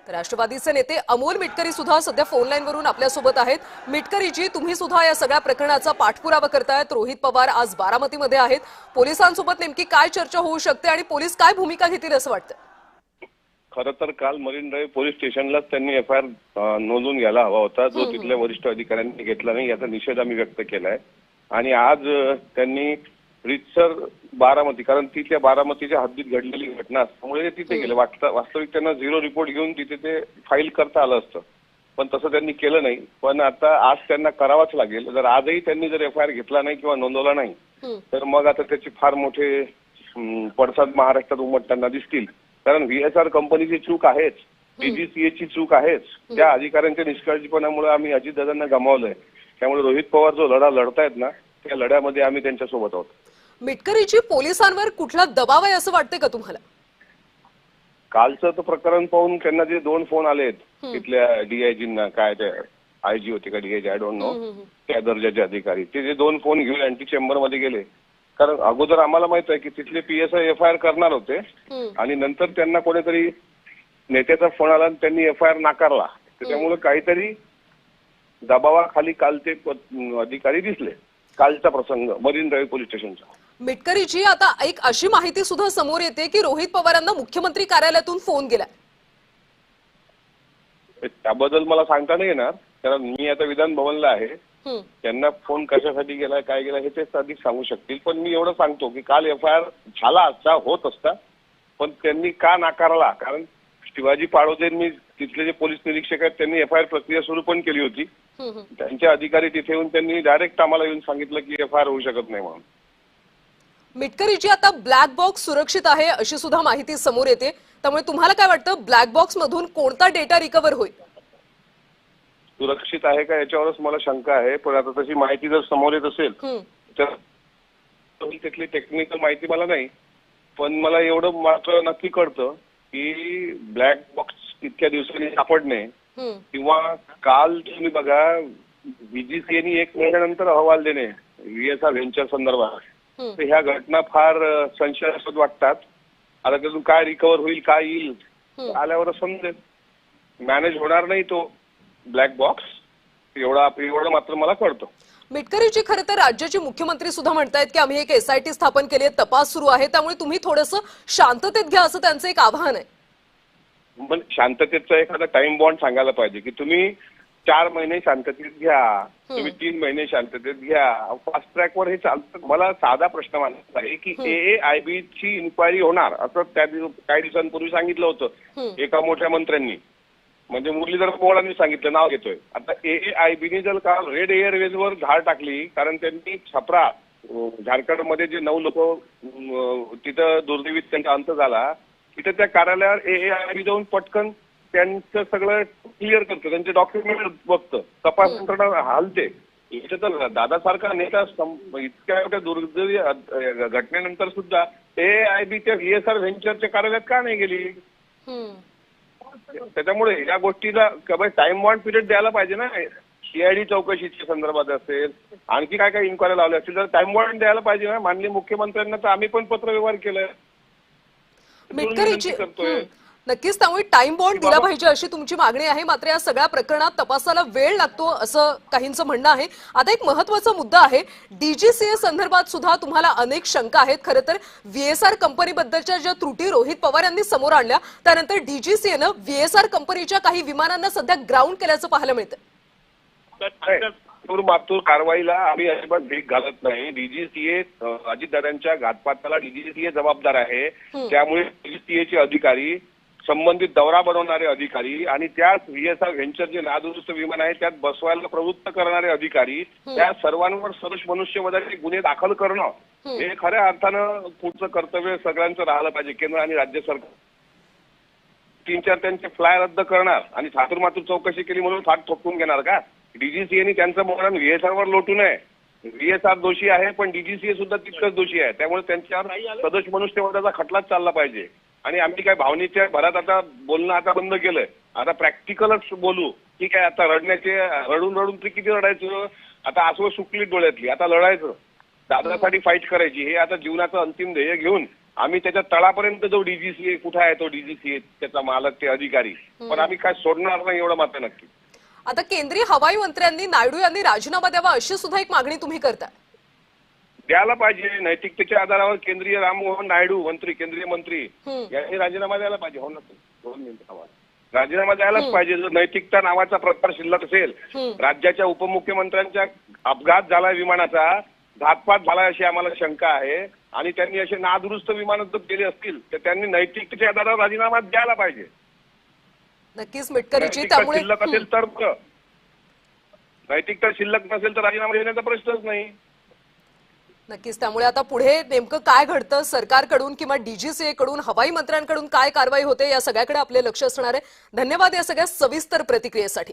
तर राष्ट्रवादीचे नेते अमोल मिटकरी सुद्धा सध्या फोन लाईन वरून आपल्या सोबत आहेत। मिटकरीजी, तुम्ही सुद्धा या सगळ्या प्रकरणाचा पाठपुरावा करतायत। रोहित पवार आज बारामतीमध्ये आहेत। पोलिसांसोबत नेमकी काय चर्चा होऊ शकते आणि पोलीस काय भूमिका घेतील असं वाटतं? खरं तर काल मरीन ड्राईव्ह पोलीस स्टेशनलाच त्यांनी एफआयआर नोंदवून घ्यायला हवा होता, जो तिथल्या वरिष्ठ अधिकाऱ्यांनी घेतला नाही, याचा निषेध आम्ही व्यक्त केलाय। आणि आज त्यांनी रितसर बारामती, कारण ती त्या बारामतीच्या हद्दीत घडलेली घटना असल्यामुळे तिथे गेले। वास्तविक त्यांना झिरो रिपोर्ट घेऊन तिथे ते फाईल करता आलं असतं, पण तसं त्यांनी केलं नाही। पण आता आज त्यांना करावाच लागेल। जर आजही त्यांनी जर एफआयआर घेतला नाही किंवा नोंदवला नाही तर मग आता त्याचे फार मोठे पडसाद महाराष्ट्रात उमटताना दिसतील। कारण व्हीएसआर कंपनीची चूक आहेच, डीजीसीएची चूक आहेच, त्या अधिकाऱ्यांच्या निष्काळजीपणामुळे आम्ही अजितदादांना गमावलंय। त्यामुळे रोहित पवार जो लढा लढतायत ना, त्या लढ्यामध्ये आम्ही त्यांच्या सोबत आहोत। मिटकरीजी, पोलिसांवर कुठला दबाव आहे असं वाटतंय का तुम्हाला? कालचं तर प्रकरण पाहून त्यांना जे 2 फोन आलेत तिथल्या डीआयजींना, काय ते आयजी होते का डीआयजी, आय डोंट नो, त्या दर्जाचे अधिकारी, ते जे 2 फोन घेऊन अँटी चेंबर मध्ये गेले। कारण अगोदर आम्हाला माहित आहे की तिथले पीएसआय एफआयआर करणार होते आणि नंतर त्यांना कोणीतरी नेत्याचा फोन आला आणि त्यांनी एफआयआर नाकारला। त्यामुळे काहीतरी दबावाखाली काल ते अधिकारी दिसले। कालचा प्रसंग मरीन ड्राईव्ह पोलीस स्टेशनचा। मिटकरीजी, आता एक अशी माहिती सुद्धा समोर येते की रोहित पवारांना मुख्यमंत्री कार्यालयातून फोन गेला। त्याबद्दल मला सांगता नाही येणार, कारण मी आता विधान भवनला आहे। त्यांना फोन कशासाठी गेलाय, काय गेलाय हे तेच अधिक सांगू शकतील। पण मी एवढं सांगतो की काल एफआयआर झाला असता, होत असता, पण त्यांनी का नाकारला? कारण शिवाजी पाडोदेंनी, तिथले जे पोलीस निरीक्षक आहेत, त्यांनी एफआयआर प्रक्रिया सुरू पण केली होती। त्यांचे अधिकारी तिथे येऊन त्यांनी डायरेक्ट आम्हाला येऊन सांगितलं की एफआयआर होऊ शकत नाही म्हणून। मिटकरीजी, आता ब्लॅक बॉक्स सुरक्षित आहे अशी सुद्धा माहिती समोर येते, त्यामुळे तुम्हाला काय वाटतं, ब्लॅक बॉक्स मधून कोणता डेटा रिकव्हर होईल? सुरक्षित आहे का याच्यावरच मला शंका आहे। पण आता तशी माहिती जर समोर येत असेल तर तिथली टेक्निकल माहिती मला नाही, पण मला एवढं मात्र नक्की कळतं की ब्लॅक बॉक्स इतक्या दिवसांनी सापडणे किंवा काल तुम्ही बघा डीजीसीएनी 1 महिन्यानंतर अहवाल देणे व्हीएसआर व्हेंचर संदर्भात, तर ह्या घटना फार संशयास्पद वाटतात। आता त्यातून काय रिकव्हर होईल, काय येईल, आल्यावर समजेल। मॅनेज होणार नाही तो ब्लॅक बॉक्स, एवढं मात्र मला कळतं। मिटकरीजी, खरं तर राज्याचे मुख्यमंत्री सुद्धा म्हणतायत की आम्ही एक एसआयटी स्थापन केली आहे, तपास सुरू आहे, त्यामुळे तुम्ही थोडंसं शांततेत घ्या असं त्यांचं एक आवाहन आहे। पण शांततेचा एखादा टाइम बॉन्ड सांगायला पाहिजे की तुम्ही 4 महिने शांततेत घ्या, तुम्ही 3 महिने शांततेत घ्या, फास्ट ट्रॅकवर हे चालतं। मला साधा प्रश्न मांडायचा आहे की एएआयबी ची इन्क्वायरी होणार असं काही दिवसांपूर्वी सांगितलं होतं एका मोठ्या मंत्र्यांनी, म्हणजे मुरलीधर पवारांनी सांगितलं, नाव घेतोय। आता एएआयबीने जर काल रेड एअरवेजवर धाड टाकली, कारण त्यांनी छपरा झारखंडमध्ये जे 9 लोक तिथं दुर्दैवीत त्यांचा अंत झाला, तिथे त्या कार्यालयावर एएआयबी जाऊन पटकन त्यांचं सगळं क्लिअर करतं, त्यांचे डॉक्युमेंट बघतं, तपास यंत्रणा हालते। इथे तर दादासारखा नेता इतक्या मोठ्या दुर्दैवी घटनेनंतर सुद्धा एएआयबी त्या व्हीएसआर व्हेंचरच्या कार्यालयात का नाही गेली? त्याच्यामुळे या गोष्टीला टाइम बॉन्ड पिरियड द्यायला पाहिजे ना। सीआयडी चौकशीच्या संदर्भात असेल, आणखी काय काय इन्क्वायरी लावल्या असतील तर टाइम बॉन्ड द्यायला पाहिजे ना। माननीय मुख्यमंत्र्यांना तर आम्ही पण पत्रव्यवहार केलाय, मिटकरीजी, नक्कीच, त्यामुळे टाइम बॉन्ड दिला पाहिजे अशी तुमची मागणी आहे। मात्र या सगळ्या प्रकरणात तपासाला वेळ लागतो असं काहींचं म्हणणं आहे। आता एक महत्त्वाचा मुद्दा आहे, डीजीसीए संदर्भात सुद्धा तुम्हाला अनेक शंका आहेत। खरं तर व्हीएसआर कंपनीबद्दलच्या ज्या त्रुटी रोहित पवार यांनी समोर आणल्या, त्यानंतर डीजीसीएनं व्हीएसआर कंपनीच्या काही विमानांना सध्या ग्राउंड केल्याचं पाहायला मिळतं। मातूर कारवाईला आम्ही अजिबात भीक घालत नाही। डीजीसीए अजितदादांच्या घातपाताला डीजीसीए जबाबदार आहे। त्यामुळे डीजीसीएचे अधिकारी, संबंधित दौरा बनवणारे अधिकारी आणि त्याच व्हीएसआर व्हेंचर जे नादुरुस्त विमान आहे त्यात बसवायला प्रवृत्त करणारे अधिकारी, त्या सर्वांवर सदोष मनुष्यवधाचे गुन्हे दाखल करणं हे खऱ्या अर्थानं पुढचं कर्तव्य सगळ्यांचं राहिलं पाहिजे। केंद्र आणि राज्य सरकार 3-4 त्यांचे फ्लाय रद्द करणार आणि थातुरमातूर चौकशी केली म्हणून फाट थोपटून घेणार का? डीजीसीएनी त्यांचं मरण व्हीएसआरवर लोटू नये। व्हीएसआर दोषी आहे, पण डीजीसीए सुद्धा तितकंच दोषी आहे। त्यामुळे त्यांच्यावर सदोष मनुष्यवधाचा खटलाच चालला पाहिजे। आणि आम्ही काय भावनेच्या भरात आता बोलणं आता बंद केलंय, आता प्रॅक्टिकलच बोलू। ठीक आहे, आता रडून रडून तरी किती रडायचं, आता आसवं सुकली डोळ्यातली, आता लढायचं, दादासाठी फाईट करायची, हे आता जीवनाचं अंतिम ध्येय घेऊन आम्ही त्याच्या तळापर्यंत जो डीजीसीए कुठे आहे तो डीजीसीए त्याचा मालक ते अधिकारी, पण आम्ही काय सोडणार नाही एवढं मात्र नक्की. आता केंद्रीय हवाई मंत्र्यांनी नायडू यांनी राजीनामा द्यावा अशी सुद्धा एक मागणी तुम्ही करताय. द्यायला पाहिजे. नैतिकतेच्या आधारावर केंद्रीय राममोहन नायडू केंद्रीय मंत्री यांनी राजीनामा द्यायला पाहिजे. हो ना, 2 मिनिटं थांबा. राजीनामा द्यायलाच पाहिजे. जर नैतिकता नावाचा प्रकार शिल्लक असेल, राज्याच्या उपमुख्यमंत्र्यांचा अपघात झाला विमानाचा, घातपात झाला अशी आम्हाला शंका आहे, आणि त्यांनी असे नादुरुस्त विमान जर केले असतील तर त्यांनी नैतिकतेच्या आधारावर राजीनामा द्यायला पाहिजे. नक्कीच मिटकरीची. नैतिकता त्यामुळे शिल्लक असेल तर बरं. नैतिकता शिल्लक नसेल तर राजीनामा देण्याचा प्रश्नच नाही. नक्कीच. त्यामुळे आता पुढे नेमकं काय घडतं, सरकारकडून किंवा डीजीसीए कडून, हवाई मंत्र्यांकडून काय कारवाई होते, या सगळ्याकडे आपले लक्ष असणार आहे. धन्यवाद या सगळ्या सविस्तर प्रतिक्रियेसाठी.